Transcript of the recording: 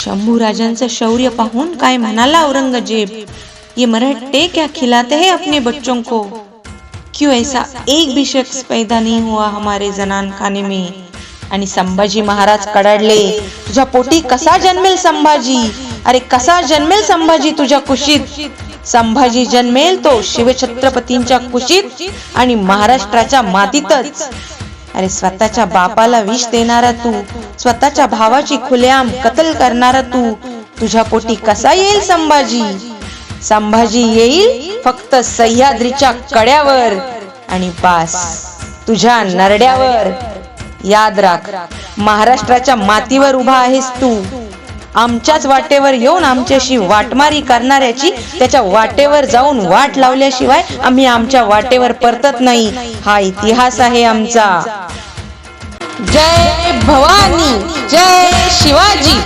शंभू राजांचं शौर्य पाहून काय म्हणाला औरंगजेब, ये मरहट्टे क्या खिलाते हैं अपने बच्चों को, क्यों ऐसा एक भी शख्स पैदा नहीं हुआ हमारे जनान खाने में. आणि संभाजी महाराज कडाडले, तुझ्या पोटी कसा जन्मेल संभाजी, अरे कसा जन्मेल संभाजी तुझ्या कुशीत. संभाजी जन्मेल तो शिवछत्रपतींच्या कुशीत आणि महाराष्ट्राच्या मातीतच. अरे स्वतःच्या बापाला विष देणारा तू, स्वतःच्या भावाची खुलेआम कत्ल करणारा तू, तुझ्या पोटी कसा येईल संभाजी. संभाजी येईल फक्त सह्याद्रीच्या कड्यावर आणि बास तुझ्या नरड्यावर. याद राख, महाराष्ट्राच्या मातीवर उभा आहेस तू. आमच्याच वाटेवर येऊन आमच्याशी वाटमारी करणाऱ्याची त्याच्या वाटेवर जाऊन वाट लावल्याशिवाय आम्ही आमच्या वाटेवर परतत नाही. हा इतिहास आहे आमचा. जय भवानी, जय शिवाजी.